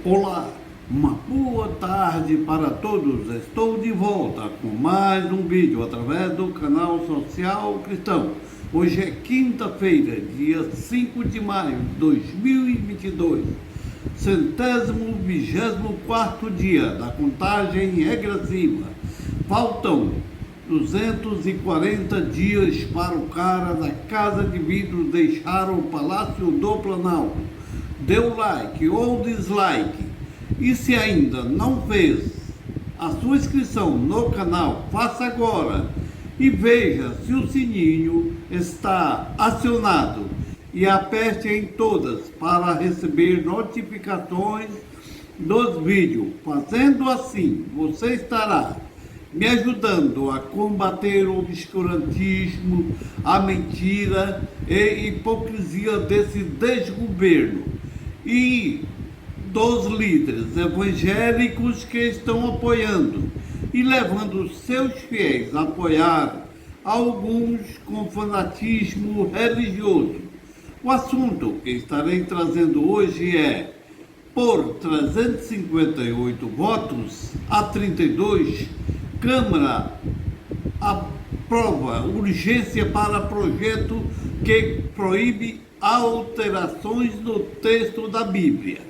Olá, uma boa tarde para todos. Estou de volta com mais um vídeo através do canal Social Cristão. Hoje é quinta-feira, dia 5 de maio de 2022, 124º dia da contagem regressiva. Faltam 240 dias para o cara da Casa de Vidro deixar o Palácio do Planalto. Dê o like ou dislike, e se ainda não fez a sua inscrição no canal, faça agora e veja se o sininho está acionado e aperte em todas para receber notificações dos vídeos. Fazendo assim, você estará me ajudando a combater o obscurantismo, a mentira e hipocrisia desse desgoverno e dos líderes evangélicos que estão apoiando e levando seus fiéis a apoiar alguns com fanatismo religioso. O assunto que estarei trazendo hoje é: por 358 votos a 32, Câmara aprova urgência para projeto que proíbe alterações no texto da Bíblia.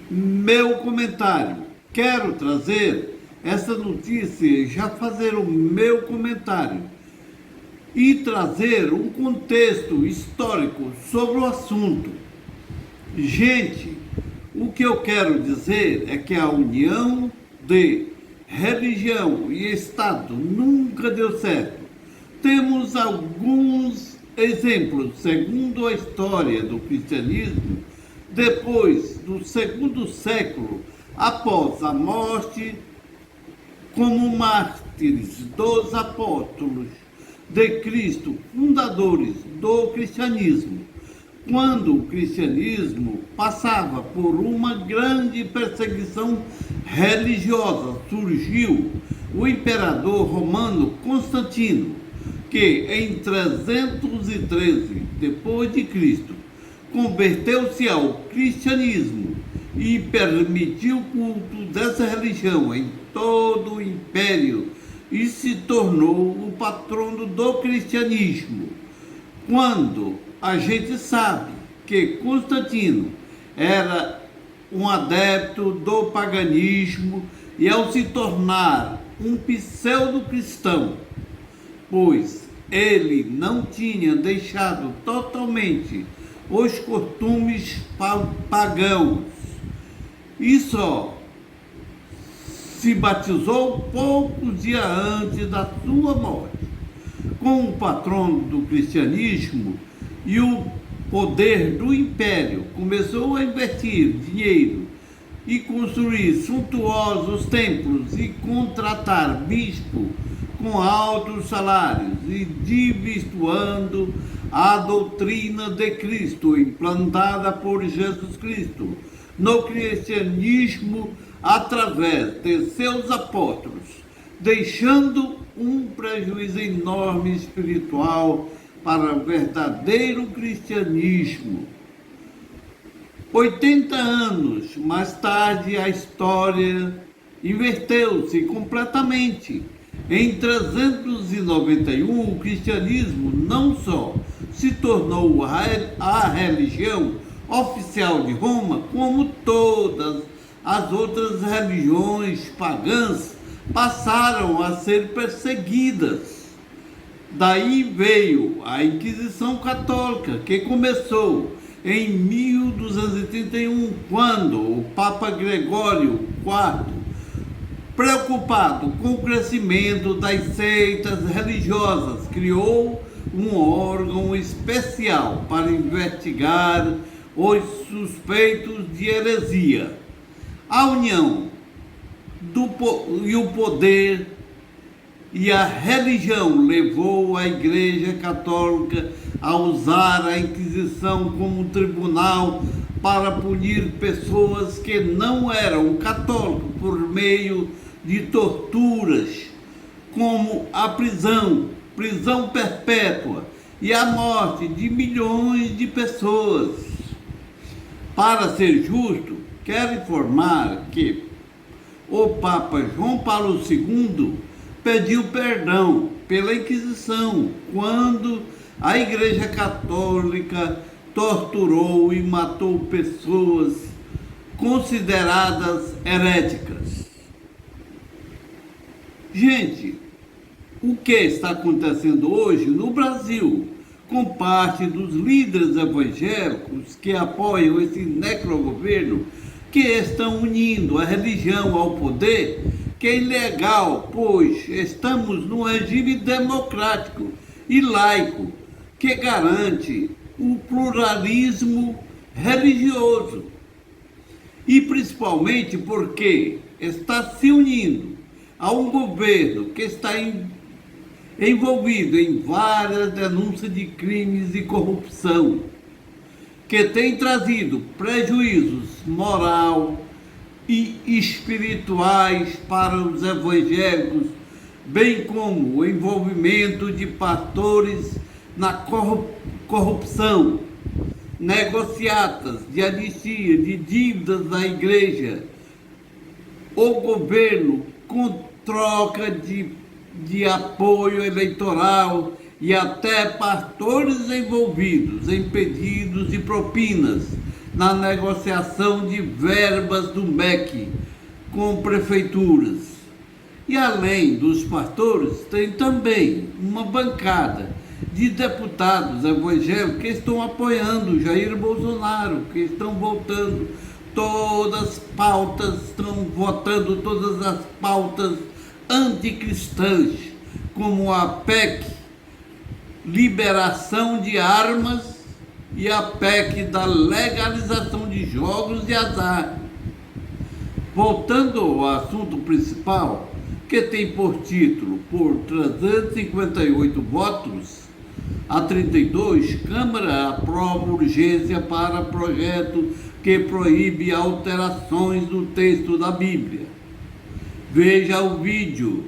Meu comentário: quero trazer essa notícia, já fazer o meu comentário e trazer um contexto histórico sobre o assunto. Gente, o que eu quero dizer é que a união de religião e Estado nunca deu certo. Temos alguns exemplos, segundo a história do cristianismo, depois do segundo século, após a morte como mártires dos apóstolos de Cristo, fundadores do cristianismo. Quando o cristianismo passava por uma grande perseguição religiosa, surgiu o imperador romano Constantino, que em 313 depois de Cristo converteu-se ao cristianismo e permitiu o culto dessa religião em todo o império e se tornou o patrono do cristianismo. Quando a gente sabe que Constantino era um adepto do paganismo e ao se tornar um pseudo-cristão, pois ele não tinha deixado totalmente os costumes pagãos e só se batizou poucos dias antes da sua morte. Com o patrono do cristianismo e o poder do império, começou a investir dinheiro e construir suntuosos templos e contratar bispos com altos salários e desvirtuando a doutrina de Cristo implantada por Jesus Cristo no cristianismo através de seus apóstolos, deixando um prejuízo enorme espiritual para o verdadeiro cristianismo. 80 anos mais tarde, a história inverteu-se completamente. Em 391, o cristianismo não só se tornou a religião oficial de Roma, como todas as outras religiões pagãs passaram a ser perseguidas. Daí veio a Inquisição Católica, que começou em 1231, quando o Papa Gregório IV, preocupado com o crescimento das seitas religiosas, criou um órgão especial para investigar os suspeitos de heresia. A união e o poder e a religião levou a Igreja Católica a usar a Inquisição como tribunal para punir pessoas que não eram católicos por meio de torturas, como a prisão perpétua e a morte de milhões de pessoas. Para ser justo, quero informar que o Papa João Paulo II pediu perdão pela Inquisição quando a Igreja Católica torturou e matou pessoas consideradas heréticas. Gente, o que está acontecendo hoje no Brasil, com parte dos líderes evangélicos que apoiam esse necrogoverno, que estão unindo a religião ao poder, que é ilegal, pois estamos num regime democrático e laico que garante o pluralismo religioso. E principalmente porque está se unindo a um governo que está envolvido em várias denúncias de crimes e corrupção, que tem trazido prejuízos moral e espirituais para os evangélicos, bem como o envolvimento de pastores na corrupção, negociatas de anistia de dívidas da igreja, o governo com troca de apoio eleitoral e até pastores envolvidos em pedidos e propinas na negociação de verbas do MEC com prefeituras. E além dos pastores, tem também uma bancada de deputados evangélicos que estão apoiando Jair Bolsonaro, que estão votando todas as pautas anticristãs, como a PEC liberação de armas e a PEC da legalização de jogos de azar. Voltando ao assunto principal, que tem por título, por 358 votos a 32, Câmara aprova urgência para projeto que proíbe alterações do texto da Bíblia. Veja o vídeo.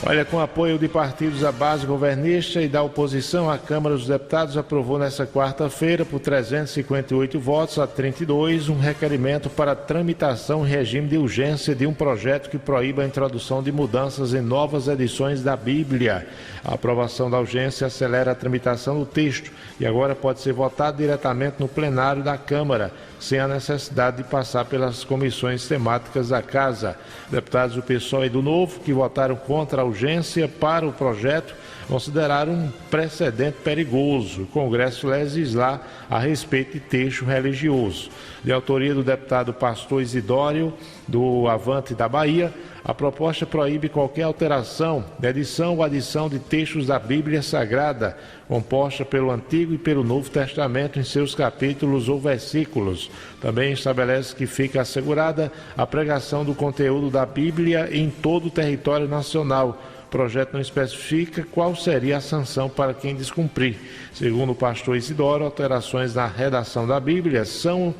Olha, com apoio de partidos da base governista e da oposição, a Câmara dos Deputados aprovou nesta quarta-feira, por 358 votos a 32, um requerimento para tramitação em regime de urgência de um projeto que proíba a introdução de mudanças em novas edições da Bíblia. A aprovação da urgência acelera a tramitação do texto e agora pode ser votado diretamente no plenário da Câmara, sem a necessidade de passar pelas comissões temáticas da Casa. Deputados do PSOL e do Novo, que votaram contra a urgência para o projeto, consideraram um precedente perigoso o Congresso legislar a respeito de texto religioso. De autoria do deputado Pastor Isidório, do Avante da Bahia, a proposta proíbe qualquer alteração, edição ou adição de textos da Bíblia Sagrada, composta pelo Antigo e pelo Novo Testamento em seus capítulos ou versículos. Também estabelece que fica assegurada a pregação do conteúdo da Bíblia em todo o território nacional. O projeto não especifica qual seria a sanção para quem descumprir. Segundo o pastor Isidoro, alterações na redação da Bíblia são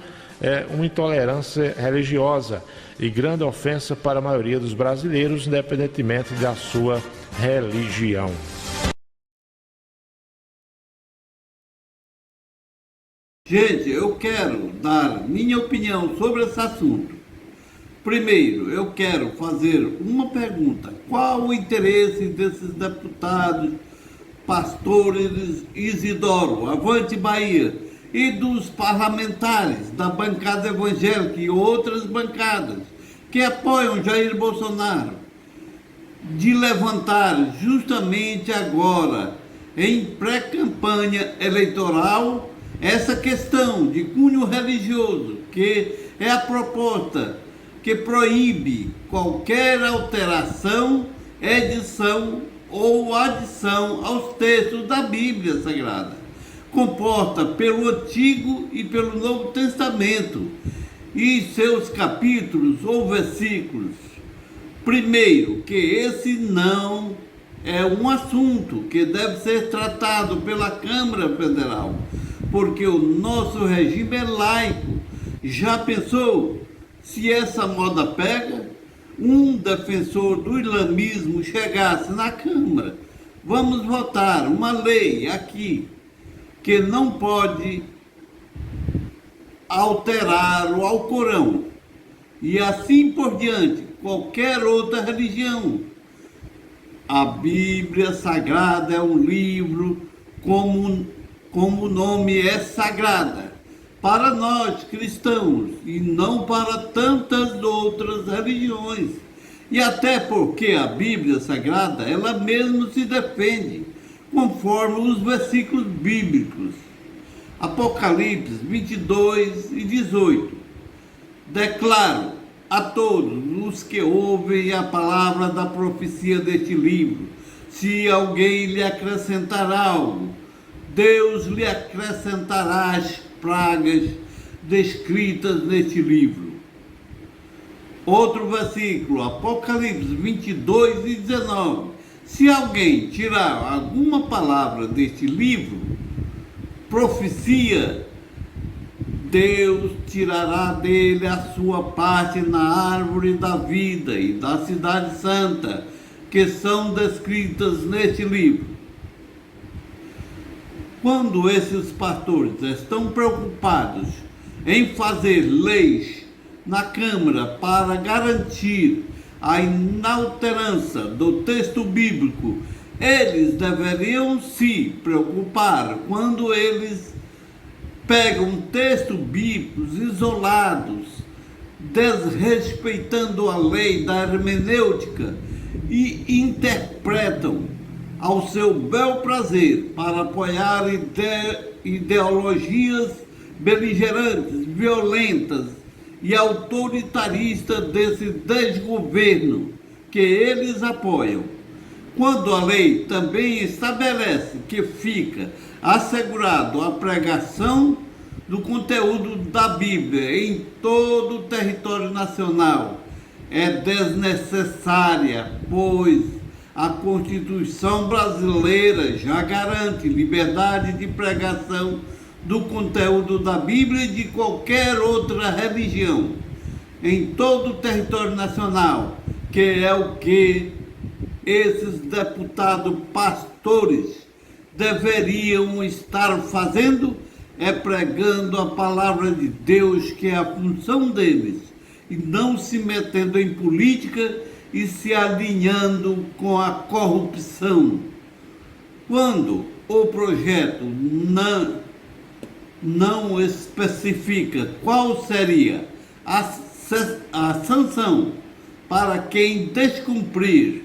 uma intolerância religiosa e grande ofensa para a maioria dos brasileiros, independentemente da sua religião. Gente, eu quero dar minha opinião sobre esse assunto. Primeiro, eu quero fazer uma pergunta. Qual o interesse desses deputados, pastores Isidoro, Avante Bahia, e dos parlamentares da bancada evangélica e outras bancadas que apoiam Jair Bolsonaro, de levantar justamente agora, em pré-campanha eleitoral, essa questão de cunho religioso, que é a proposta que proíbe qualquer alteração, edição ou adição aos textos da Bíblia Sagrada, composta pelo Antigo e pelo Novo Testamento e seus capítulos ou versículos. Primeiro, que esse não é um assunto que deve ser tratado pela Câmara Federal, porque o nosso regime é laico. Já pensou se essa moda pega? Um defensor do islamismo chegasse na Câmara, vamos votar uma lei aqui que não pode alterar o Alcorão e assim por diante, qualquer outra religião. A Bíblia Sagrada é um livro, como o nome é sagrada, para nós cristãos e não para tantas outras religiões. E até porque a Bíblia Sagrada, ela mesma se defende, conforme os versículos bíblicos. Apocalipse 22 e 18. Declaro a todos os que ouvem a palavra da profecia deste livro, se alguém lhe acrescentar algo, Deus lhe acrescentará as pragas descritas neste livro. Outro versículo, Apocalipse 22 e 19. Se alguém tirar alguma palavra deste livro, profecia, Deus tirará dele a sua parte na árvore da vida e da cidade santa, que são descritas neste livro. Quando esses pastores estão preocupados em fazer leis na Câmara para garantir a inalterança do texto bíblico, eles deveriam se preocupar quando eles pegam textos bíblicos isolados, desrespeitando a lei da hermenêutica e interpretam ao seu bel prazer para apoiar ideologias beligerantes, violentas e autoritaristas desse desgoverno que eles apoiam. Quando a lei também estabelece que fica assegurado a pregação do conteúdo da Bíblia em todo o território nacional, é desnecessária, pois a Constituição brasileira já garante liberdade de pregação do conteúdo da Bíblia e de qualquer outra religião em todo o território nacional, que é o que esses deputados pastores deveriam estar fazendo, é pregando a palavra de Deus, que é a função deles, e não se metendo em política e se alinhando com a corrupção. Quando o projeto não especifica qual seria a sanção para quem descumprir,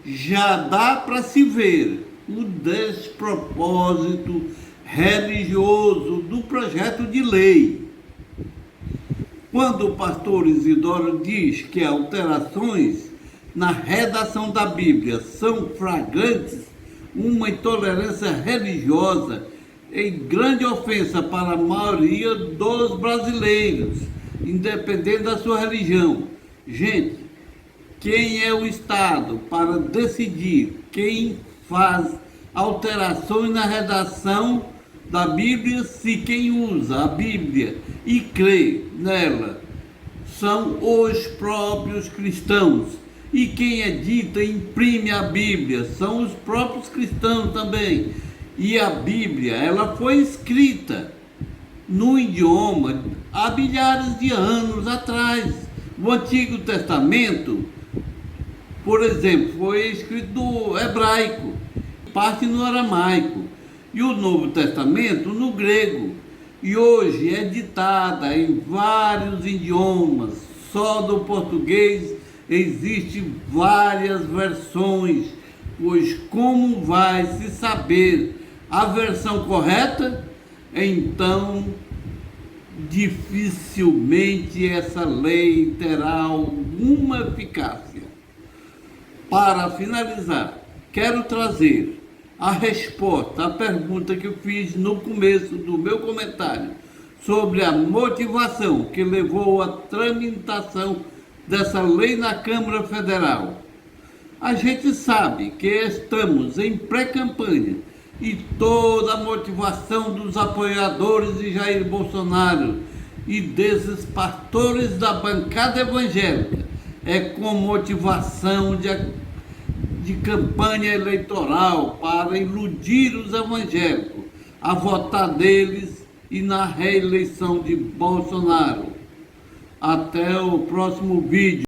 já dá para se ver o despropósito religioso do projeto de lei. Quando o pastor Isidoro diz que alterações na redação da Bíblia são flagrantes, uma intolerância religiosa em grande ofensa para a maioria dos brasileiros, independente da sua religião. Gente, quem é o Estado para decidir quem faz alterações na redação da Bíblia, se quem usa a Bíblia e crê nela são os próprios cristãos? E quem edita e imprime a Bíblia são os próprios cristãos também. E a Bíblia, ela foi escrita no idioma há milhares de anos atrás. O Antigo Testamento, por exemplo, foi escrito no hebraico, parte no aramaico, e o Novo Testamento no grego. E hoje é ditada em vários idiomas, só do português existem várias versões, pois como vai se saber a versão correta? Então, dificilmente essa lei terá alguma eficácia. Para finalizar, quero trazer a resposta à pergunta que eu fiz no começo do meu comentário sobre a motivação que levou à tramitação dessa lei na Câmara Federal. A gente sabe que estamos em pré-campanha e toda a motivação dos apoiadores de Jair Bolsonaro e desses pastores da bancada evangélica é com motivação de campanha eleitoral para iludir os evangélicos a votar neles e na reeleição de Bolsonaro. Até o próximo vídeo.